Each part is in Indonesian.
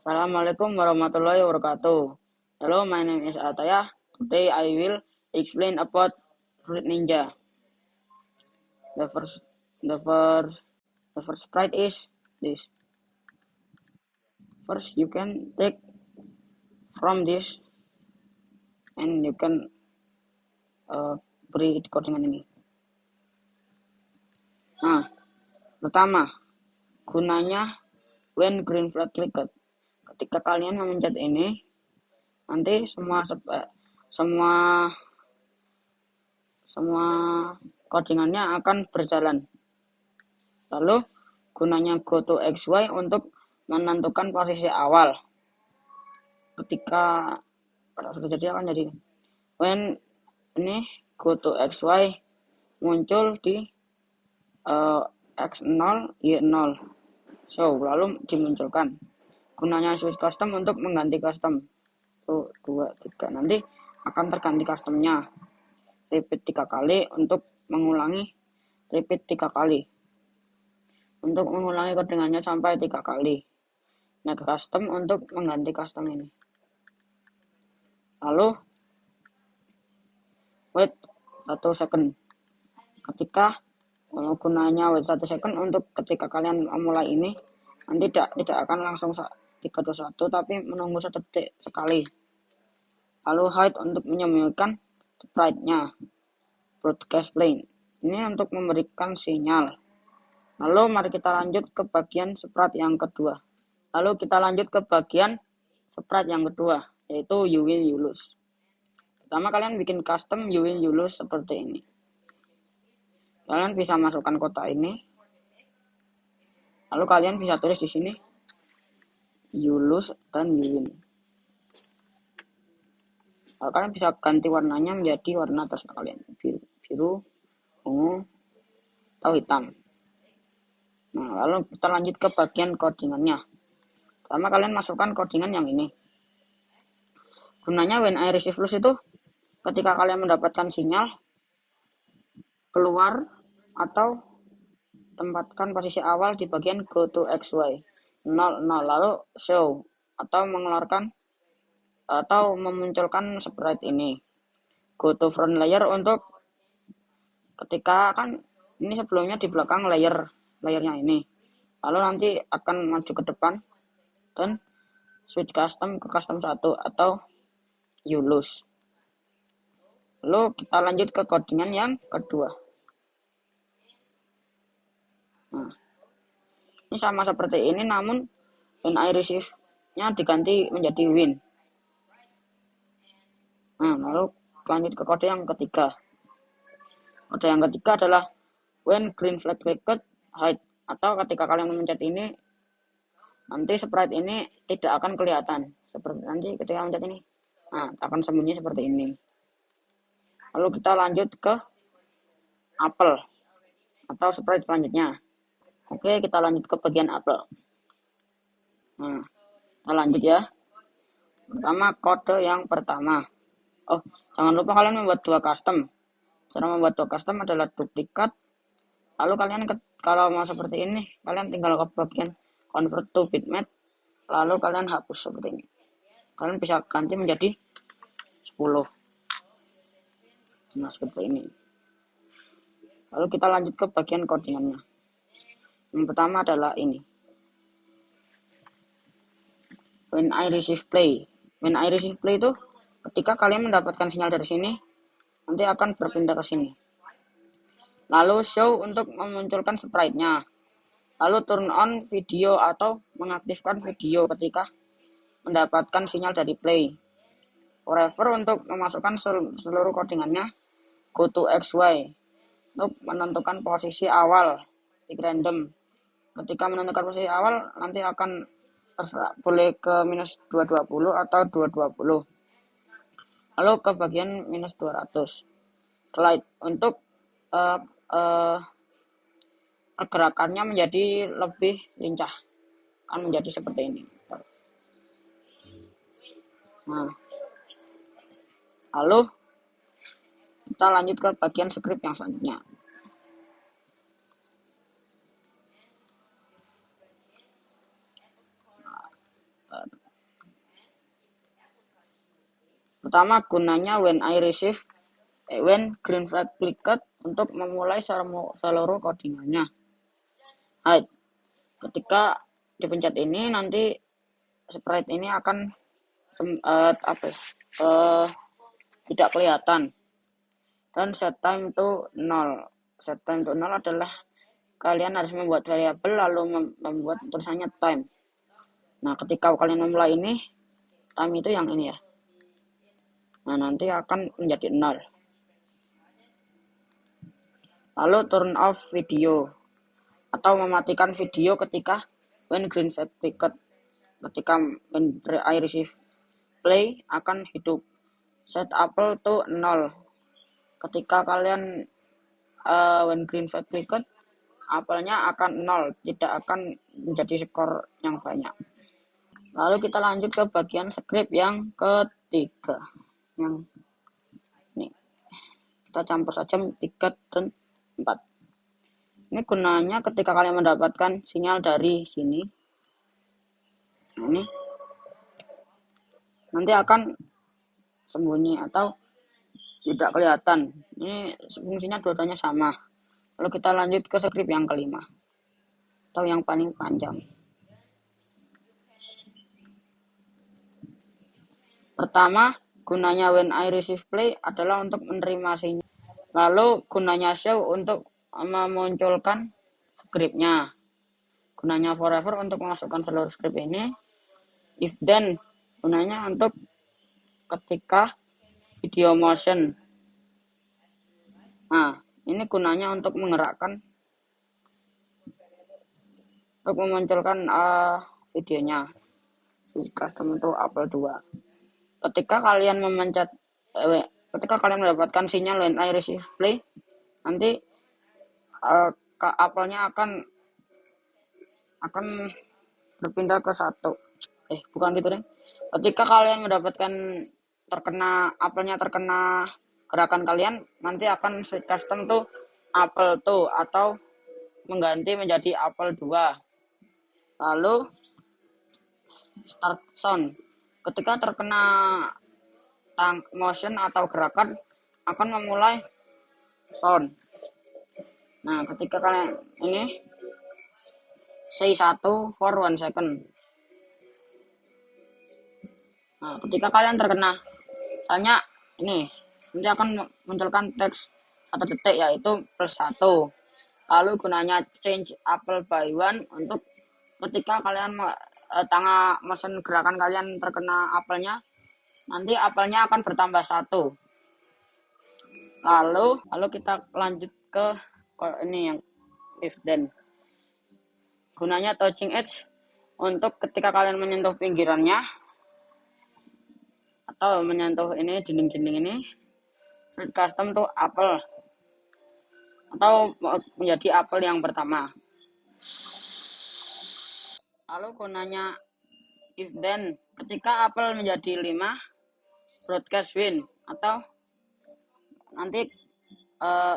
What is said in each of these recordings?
Assalamualaikum warahmatullahi wabarakatuh. Hello, my name is Ataya. Today I will explain about Fruit Ninja. The first sprite is this. First, you can take from this and you can beri codingan ini. Nah, pertama, gunanya when green flag clicked. Ketika kalian memencet ini, nanti semua codingannya akan berjalan. Lalu gunanya go to XY untuk menentukan posisi awal. Ketika sudah jadi akan jadi when ini go to XY muncul di X0 Y0. So lalu dimunculkan. Gunanya switch custom untuk mengganti custom. 1, 2, 3. Nanti akan terganti customnya. Repeat 3 kali untuk mengulangi. Repeat 3 kali. Untuk mengulangi codingannya sampai 3 kali. Next custom untuk mengganti custom ini. Lalu wait 1 second. Ketika gunanya wait 1 second untuk ketika kalian memulai ini, nanti tidak akan langsung 321 tapi menunggu 1 detik sekali. Lalu hide untuk menyembunyikan sprite-nya. Broadcast plane. Ini untuk memberikan sinyal. Lalu mari kita lanjut ke bagian sprite yang kedua. Yaitu you win you lose. Pertama kalian bikin custom you win you lose seperti ini. Kalian bisa masukkan kota ini. Lalu kalian bisa tulis di sini you lose dan you win. Lalu kalian bisa ganti warnanya menjadi warna terserah kalian, biru, ungu, atau hitam. Nah, lalu kita lanjut ke bagian codingannya. Pertama kalian masukkan codingan yang ini. Gunanya when I receive lose itu ketika kalian mendapatkan sinyal keluar atau tempatkan posisi awal di bagian go to XY 00, lalu show atau mengeluarkan atau memunculkan sprite ini. Go to front layer untuk ketika kan ini sebelumnya di belakang layernya ini. Lalu nanti akan maju ke depan dan switch custom ke custom 1 atau you lose. Lalu kita lanjut ke codingan yang kedua. Nah, ini sama seperti ini namun when I receive-nya diganti menjadi win. Nah, lalu lanjut ke kode yang ketiga. Kode yang ketiga adalah when green flag clicked hide, atau ketika kalian memencet ini nanti sprite ini tidak akan kelihatan. Seperti nanti ketika mencet ini, nah akan sembunyi seperti ini. Lalu kita lanjut ke apel atau sprite selanjutnya. Oke, kita lanjut ke bagian apel. Nah, kita lanjut ya. Pertama kode yang pertama. Oh, jangan lupa kalian membuat 2 custom. Cara membuat 2 custom adalah duplikat. Lalu kalian kalau mau seperti ini, kalian tinggal ke bagian convert to bitmap. Lalu kalian hapus seperti ini. Kalian bisa ganti menjadi 10. Nah, seperti ini. Lalu kita lanjut ke bagian codingannya. Yang pertama adalah ini. When I receive play. When I receive play itu ketika kalian mendapatkan sinyal dari sini, nanti akan berpindah ke sini. Lalu show untuk memunculkan sprite-nya. Lalu turn on video atau mengaktifkan video ketika mendapatkan sinyal dari play. Forever untuk memasukkan seluruh codingannya. Go to XY untuk menentukan posisi awal. Pick random. Ketika menentukan posisi awal nanti akan terserah, boleh ke minus 220 atau 220. Lalu ke bagian minus 200. Slide untuk pergerakannya menjadi lebih lincah, akan menjadi seperti ini. Nah, lalu kita lanjut ke bagian script yang selanjutnya. Pertama, gunanya when green flag clicked untuk memulai seluruh codingannya. Hide. Ketika dipencet ini nanti sprite ini akan tidak kelihatan. Dan set time to 0. Set time to 0 adalah kalian harus membuat variabel lalu membuat tulisannya time. Nah, ketika kalian memulai ini, time itu yang ini ya. Nah, nanti akan menjadi 0. Lalu turn off video atau mematikan video ketika when green flag clicked. Ketika when I receive play akan hidup. Set apple to 0. Ketika kalian when green flag clicked, apelnya akan 0, tidak akan menjadi skor yang banyak. Lalu kita lanjut ke bagian script yang ketiga. Yang ini kita campur saja 3 dan 4. Ini gunanya ketika kalian mendapatkan sinyal dari sini. Ini nanti akan sembunyi atau tidak kelihatan. Ini fungsinya dua-duanya sama. Lalu kita lanjut ke script yang kelima atau yang paling panjang. Pertama, gunanya when I receive play adalah untuk menerima sinyal. Lalu gunanya show untuk memunculkan scriptnya. Gunanya forever untuk memasukkan seluruh script ini. If then gunanya untuk ketika video motion. Nah, ini gunanya untuk menggerakkan, untuk memunculkan videonya. Custom itu Apple 2. Ketika kalian ketika kalian mendapatkan sinyal when I receive play, nanti apelnya akan berpindah ke 1. Bukan gitu deh. Ketika kalian mendapatkan apelnya terkena gerakan kalian, nanti akan switch custom tuh Apple 2 atau mengganti menjadi Apple 2. Lalu start sound. Ketika terkena motion atau gerakan akan memulai sound. Nah, ketika kalian ini say 1 for 1 second. Nah, ketika kalian terkena, misalnya ini, nanti akan munculkan teks 1 detik yaitu +1. Lalu gunanya change apple by 1 untuk ketika kalian motion gerakan kalian terkena apelnya, nanti apelnya akan bertambah 1. Lalu kita lanjut ke ini yang if then. Gunanya touching edge untuk ketika kalian menyentuh pinggirannya atau menyentuh ini dinding-dinding ini, custom tuh apel atau menjadi apel yang pertama. Lalu gunanya if then, ketika apel menjadi 5, broadcast win atau nanti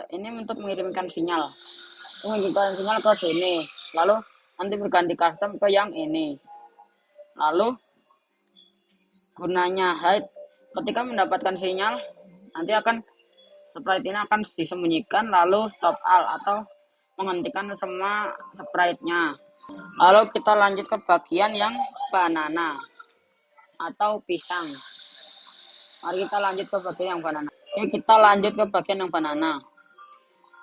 ini untuk mengirimkan sinyal ke sini, lalu nanti berganti custom ke yang ini. Lalu gunanya hide, ketika mendapatkan sinyal nanti akan sprite ini akan disembunyikan, lalu stop all atau menghentikan semua sprite-nya. Lalu kita lanjut ke bagian yang banana atau pisang. Mari kita lanjut ke bagian yang banana. Oke, kita lanjut ke bagian yang banana.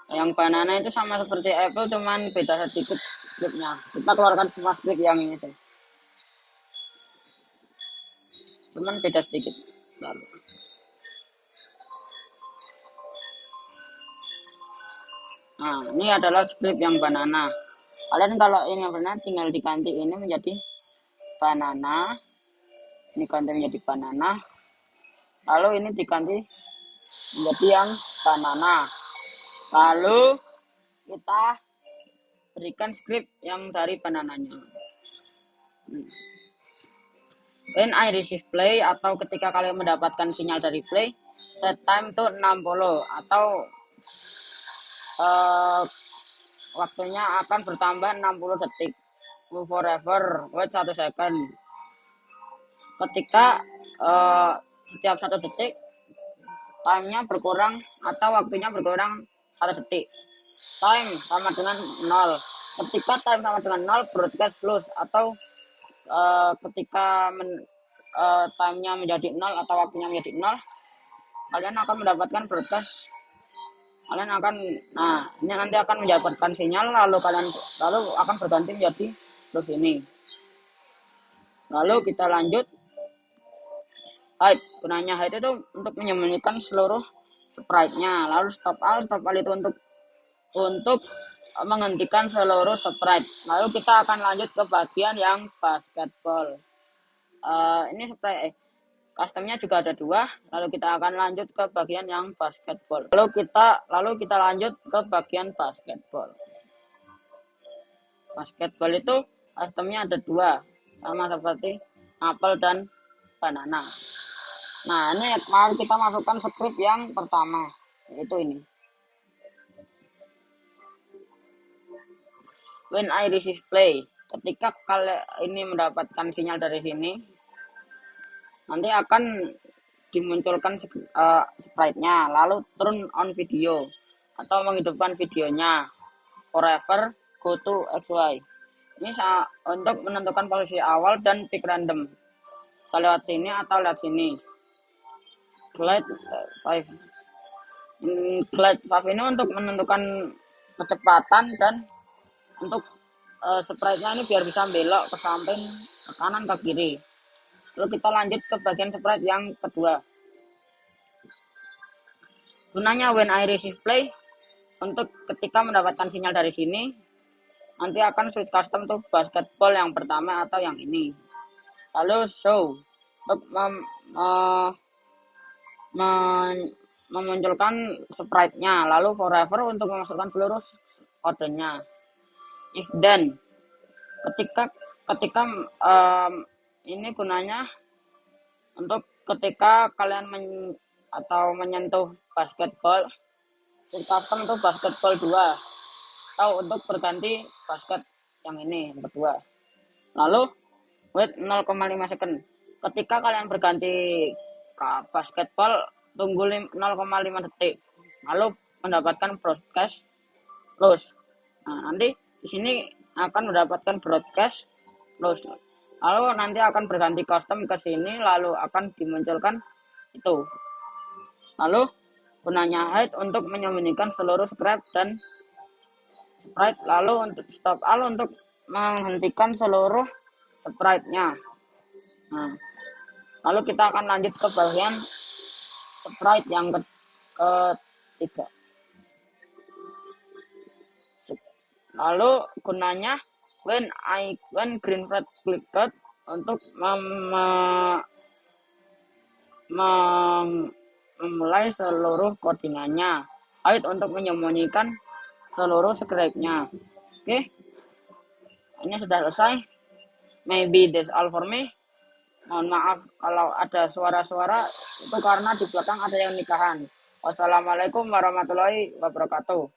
Yang banana itu sama seperti Apple, cuman beda sedikit scriptnya. Kita keluarkan semua script yang ini sih. Cuman beda sedikit. Lalu. Nah, ini adalah script yang banana. Kalian kalau ini yang banana tinggal diganti ini menjadi banana. Ini ganti menjadi banana. Lalu ini diganti menjadi yang banana. Lalu kita berikan script yang dari banananya. When I receive play atau ketika kalian mendapatkan sinyal dari play, set time to 60 atau waktunya akan bertambah 60 detik. Move forever, wait 1 second. Ketika setiap 1 detik time-nya berkurang atau waktunya berkurang 1 detik. Time sama dengan 0. Ketika time sama dengan 0, broadcast loss, atau ketika time-nya menjadi 0 atau waktunya menjadi 0, kalian akan mendapatkan broadcast. Kalian akan, ini nanti akan mendapatkan sinyal, lalu akan berganti menjadi loss ini. Lalu kita lanjut. Hide, gunanya hide itu untuk menyembunyikan seluruh sprite-nya. Lalu stop all itu untuk menghentikan seluruh sprite. Lalu kita akan lanjut ke bagian yang basketball. Ini sprite customnya juga ada 2. Lalu kita akan lanjut ke bagian yang basketball. Lalu kita lanjut ke bagian basketball. Basketball itu customnya ada 2, sama seperti apel dan banana. Nah, ini mari kita masukkan script yang pertama, yaitu ini. When I receive play, ketika kalian ini mendapatkan sinyal dari sini, nanti akan dimunculkan sprite-nya, lalu turn on video atau menghidupkan videonya. Forever go to XY. Ini untuk menentukan posisi awal dan pick random. Saya lewat sini atau lewat sini. Glide 5. Glide 5 ini untuk menentukan kecepatan dan untuk sprite-nya ini biar bisa belok ke samping, ke kanan, ke kiri. Lalu kita lanjut ke bagian sprite yang kedua. Gunanya when I receive play, untuk ketika mendapatkan sinyal dari sini, nanti akan switch custom to basketball yang pertama atau yang ini. Lalu show untuk memunculkan sprite-nya, lalu forever untuk memasukkan seluruh kodenya. If then, ketika ini gunanya untuk ketika kalian menyentuh basketball, custom itu basketball 2, atau untuk berganti basket yang ini, yang kedua. Lalu wait 0,5 second. Ketika kalian berganti ke basketball, tunggu 0,5 detik, lalu mendapatkan broadcast loss. Nah, nanti di sini akan mendapatkan broadcast loss. Lalu nanti akan berganti custom ke sini, lalu akan dimunculkan itu. Lalu gunanya hide untuk menyembunyikan seluruh sprite dan sprite, lalu untuk stop all untuk menghentikan seluruh sprite-nya. Nah, lalu kita akan lanjut ke bagian sprite yang ketiga. Lalu gunanya when green flag clicked untuk memulai seluruh codingannya. Hide untuk menyembunyikan seluruh script-nya. Oke. Ini sudah selesai. Maybe that's all for me. Mohon maaf kalau ada suara-suara, itu karena di belakang ada yang nikahan. Wassalamualaikum warahmatullahi wabarakatuh.